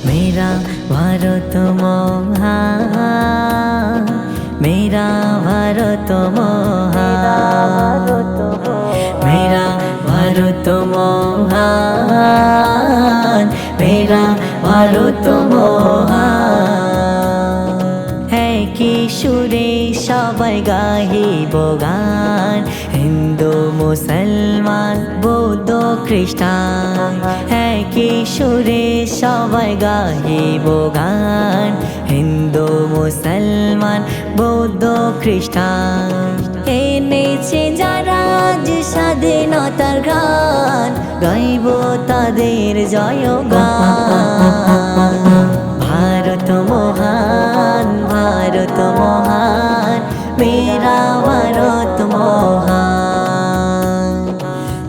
मेरा भारत महान, मेरा भारत महान, मेरा भारत महान, मेरा भारत महान। है कि সুরে সবাই গাহিব গান, হিন্দু মুসলমান বৌদ্ধ খ্রিস্টান। है कि সুরে সবাই গাহিব গান, হিন্দু মুসলমান বৌদ্ধ খ্রিস্টান। এনেছে যারা আজ স্বাধীনতার গান, গাইব তাদের জয়গান। भारत महान, भारत महान, मेरा भारत महान।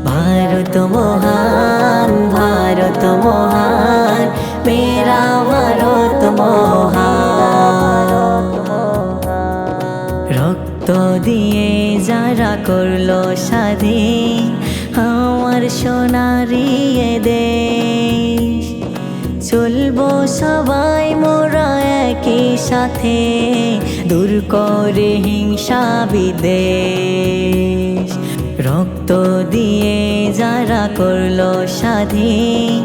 भारत महान, भारत महान, मेरा भारत महान। রক্ত দিয়ে যারা করলো স্বাধীন আমার সোনারি এ দেশ, চলবো সবাই মোরা একই সাথে, দূর করে হিংসা বিদ্বেষ। রক্ত দিয়ে যারা করলো স্বাধীন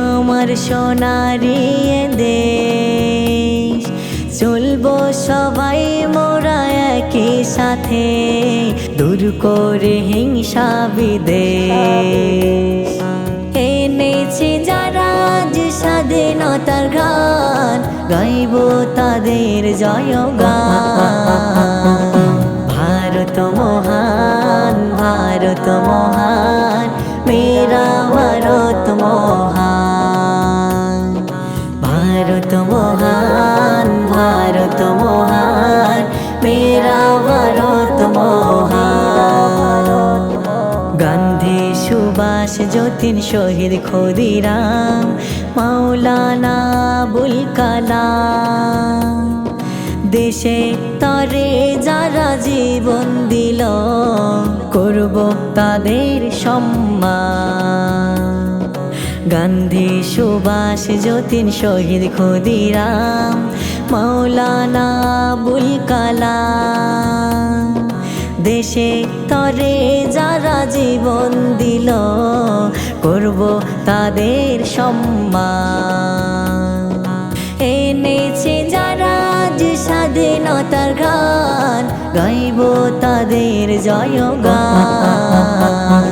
আমার সোনারি এ দেশ, চলবো সবাই মোরা একই সাথে, দূর করে হিংসা বিদ্বেষ। এনেছে যারা আজ স্বাধীনতার গান, গাইব তাদের জয়গান। भारत महान, भारत महान, मेरा भारत महान। भारत महान, भारत महान, मेरा भारत महान। গান্ধী সুভাষ যতীন শহীদ ক্ষুদিরাম মাওলানা আবুল কালাম, দেশে তরে যারা জীবন দিল করব তাদের সম্মান। গান্ধী সুভাষ যতীন শহীদ ক্ষুদিরাম মাওলানা আবুল কালাম, দেশে তরে যারা জীবন দিল করব তাদের সম্মান। এনেছে যারা আজ স্বাধীনতার গান, গাইব তাদের জয়গান।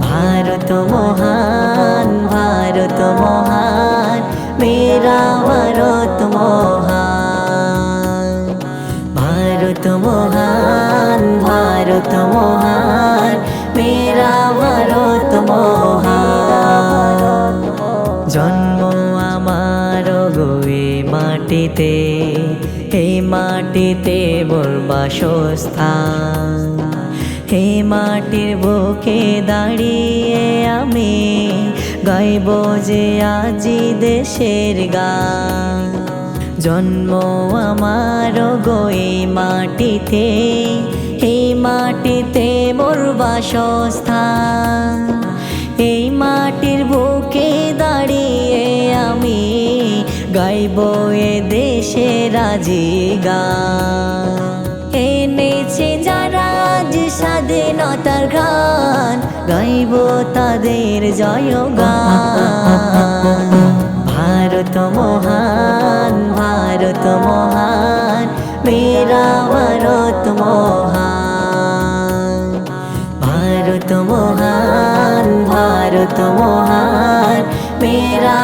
भारत महान, भारत महान, मेरा भारत महान। भारत महान, भारत महान, मेरा भारत महान। জন্ম আমার গো মাটিতে, এই মাটিতে মোর বাসস্থান। এই মাটির বুকে দাঁড়িয়ে আমি গাইব যে আজি দেশের গান। জন্ম আমার গো এই মাটিতে, এই মাটিতে মোর বাসস্থান। এই মাটির বুকে দাঁড়িয়ে আমি গাইব এ দেশের আজি গান। এনেছে যারা আজ স্বাধীনতার গান, গাইব তাদের জয়গান। भारत महान, भारत महान, मेरा भारत महान। भारत महान, भारत महान, मेरा